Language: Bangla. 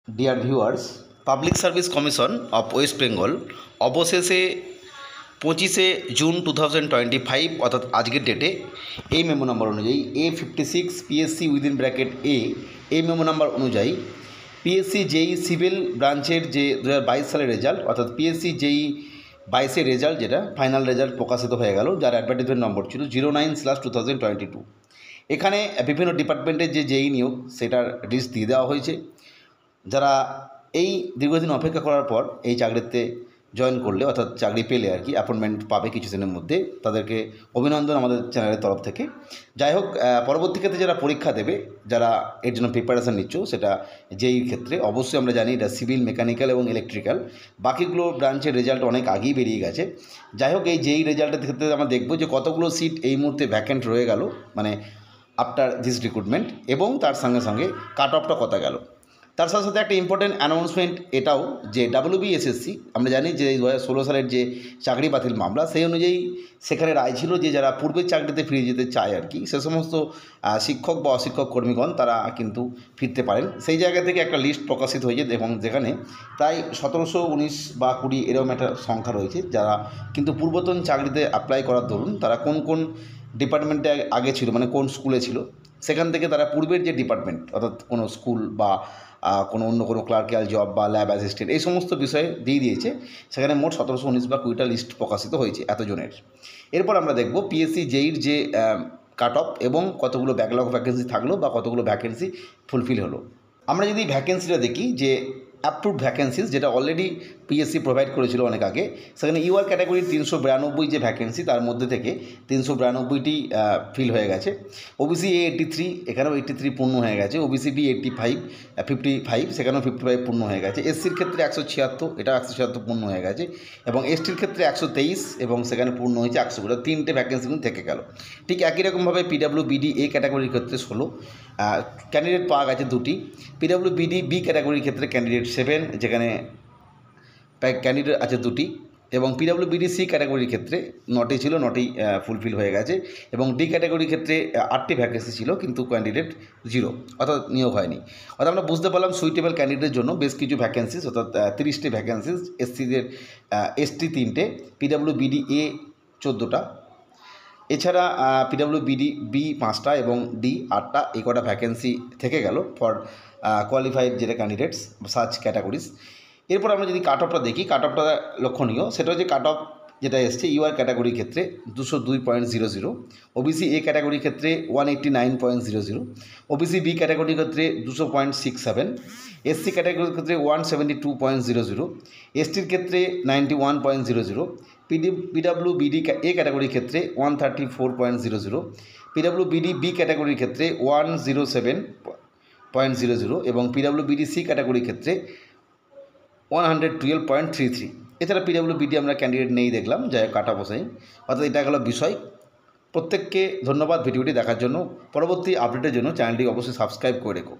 Dear viewers, public service commission of West Bengal অবশেষে 25 জুন 2025 অর্থাৎ আজকের ডেটে এই মেমো নাম্বার অনুযায়ী A56 পিএসসি উইদিন ব্র্যাকেট এই মেমো নাম্বার অনুযায়ী পিএসসি জেই সিভিল ব্রাঞ্চের যে 2022 সালের রেজাল্ট অর্থাৎ পিএসসি জেই 22-এর রেজাল্ট, যেটা ফাইনাল রেজাল্ট প্রকাশিত হয়ে গেল, যার অ্যাডভার্টাইজমেন্ট নম্বর ছিল 09/2022। এখানে বিভিন্ন ডিপার্টমেন্টের যে জেই নিয়োগ সেটার লিস্ট দিয়ে দেওয়া হয়েছে। যারা এই দীর্ঘদিন অপেক্ষা করার পর এই চাকরিতে জয়েন করলে অর্থাৎ চাকরি পেলে আর কি অ্যাপয়েন্টমেন্ট পাবে কিছুদিনের মধ্যে, তাদেরকে অভিনন্দন আমাদের চ্যানেলের তরফ থেকে। যাই হোক, পরবর্তী ক্ষেত্রে যারা পরীক্ষা দেবে, যারা এর জন্য প্রিপারেশান নিচ্ছ, সেটা জেইর ক্ষেত্রে অবশ্যই আমরা জানি এটা সিভিল, মেকানিক্যাল এবং ইলেকট্রিক্যাল, বাকিগুলো ব্রাঞ্চের রেজাল্ট অনেক আগেই বেরিয়ে গেছে। যাই হোক, এই জেই রেজাল্টের ক্ষেত্রে আমরা দেখব যে কতগুলো সিট এই মুহূর্তে ভ্যাকেন্ট রয়ে গেল, মানে আফটার দিস রিক্রুটমেন্ট, এবং তার সঙ্গে সঙ্গে কাট অফটা কত গেল। তার সাথে সাথে একটা ইম্পর্টেন্ট অ্যানাউন্সমেন্ট এটাও যে WBSSC, আমরা জানি যে 2016 সালের যে চাকরি বাতিল মামলা, সেই অনুযায়ী সেখানে রায় ছিল যে যারা পূর্বের চাকরিতে ফিরে যেতে চায় আর কি, সে সমস্ত শিক্ষক বা অশিক্ষক কর্মীগণ তারা কিন্তু ফিরতে পারেন। সেই জায়গা থেকে একটা লিস্ট প্রকাশিত হয়েছে এবং যেখানে প্রায় 1719 বা 20 এরকম একটা সংখ্যা রয়েছে, যারা কিন্তু পূর্বতন চাকরিতে অ্যাপ্লাই করার দরুন তারা কোন কোন ডিপার্টমেন্টে আগে ছিল, মানে কোন স্কুলে ছিল, সেখান থেকে তারা পূর্বের যে ডিপার্টমেন্ট অর্থাৎ কোনো স্কুল বা অন্য কোনো ক্লার্কিয়াল জব বা ল্যাব অ্যাসিস্ট্যান্ট, এই সমস্ত বিষয়ে দিয়ে দিয়েছে। সেখানে মোট 1719 বা 20টা লিস্ট প্রকাশিত হয়েছে এতজনের। এরপর আমরা দেখব পিএসসি জেইর যে কাট অফ এবং কতগুলো ব্যাকলগ ভ্যাকেন্সি থাকলো বা কতগুলো ভ্যাকেন্সি ফুলফিল হলো। আমরা যদি ভ্যাকেন্সিটা দেখি, যে অ্যাপ্রুভড ভ্যাকেন্সিস যেটা অলরেডি পিএসসি প্রোভাইড করেছিল অনেক আগে, সেখানে ইউআর ক্যাটাগরির 392 যে ভ্যাকেন্সি, তার মধ্যে থেকে 392টি ফিল হয়ে গেছে। ওবিসি এ 83, এখানেও 83 পূর্ণ হয়ে গেছে। ওবিসি বি 55, সেখানেও 55 পূর্ণ হয়ে গেছে। এসসির ক্ষেত্রে 176, এটা 176 পূর্ণ হয়ে গেছে। এবং এসটির ক্ষেত্রে 123, এবং সেখানে পূর্ণ হয়েছে 100। 3টে ভ্যাকেন্সি কিন্তু থেকে গেল। ঠিক একই রকমভাবে পিডাব্লিউবিডি এ ক্যাটাগরির ক্ষেত্রে 16 ক্যান্ডিডেট পাওয়া গেছে 2টি। পিডাব্লিউবিডি বি ক্যাটাগরির ক্ষেত্রে ক্যান্ডিডেট 7, যেখানে ক্যান্ডিডেট আছে 2টি। এবং পিডাব্লিউবিডি সি ক্যাটাগরির ক্ষেত্রে 9টি ছিল, 9টি ফুলফিল হয়ে গেছে। এবং ডি ক্যাটাগরির ক্ষেত্রে 8টি ভ্যাকেন্সি ছিল, কিন্তু ক্যান্ডিডেট 0, অর্থাৎ নিয়োগ হয়নি। অর্থাৎ আমরা বুঝতে পারলাম সুইটেবল ক্যান্ডিডেটের জন্য বেশ কিছু ভ্যাকেন্সিস, অর্থাৎ 30টি ভ্যাকেন্সিস, এসসিদের এসটি 3টে, পিডাব্লিউবিডি এ 14টা, এছাড়া পিডাব্লিউবিডি বি 5টা এবং ডি 8টা, এই কটা ভ্যাকেন্সি থেকে গেল ফর কোয়ালিফাইড যেটা ক্যান্ডিডেটস সার্চ ক্যাটাগরিজ। এরপর আমরা যদি কাট অফটা দেখি, কাট অফটা লক্ষণীয়। সেটা হচ্ছে কাট অফ যেটা এসছে ইউআর ক্যাটাগরির ক্ষেত্রে 202.00, ওবিসি এ ক্যাটাগরির ক্ষেত্রে 189.00, ওবিসি বি ক্যাটাগরির ক্ষেত্রে 200.67, এসসি ক্যাটাগরির ক্ষেত্রে 172.00, এসটির ক্ষেত্রে 91.00, পিডাব্লিউবিডি এ ক্যাটাগরির ক্ষেত্রে 134.00, পিডাব্লিউবিডি বি ক্যাটাগরির ক্ষেত্রে 107.00 এবং পিডাব্লিউবিডি সি ক্যাটাগরির ক্ষেত্রে 112.33। এছাড়া পিডাব্লিউবিডি আমরা ক্যান্ডিডেট নেই দেখলাম, যাই হোক কাটা বসাই। অর্থাৎ এটা গেল বিষয়। প্রত্যেককে ধন্যবাদ ভিডিওটি দেখার জন্য। পরবর্তী আপডেটের জন্য চ্যানেলটি অবশ্যই সাবস্ক্রাইব করে রেখো।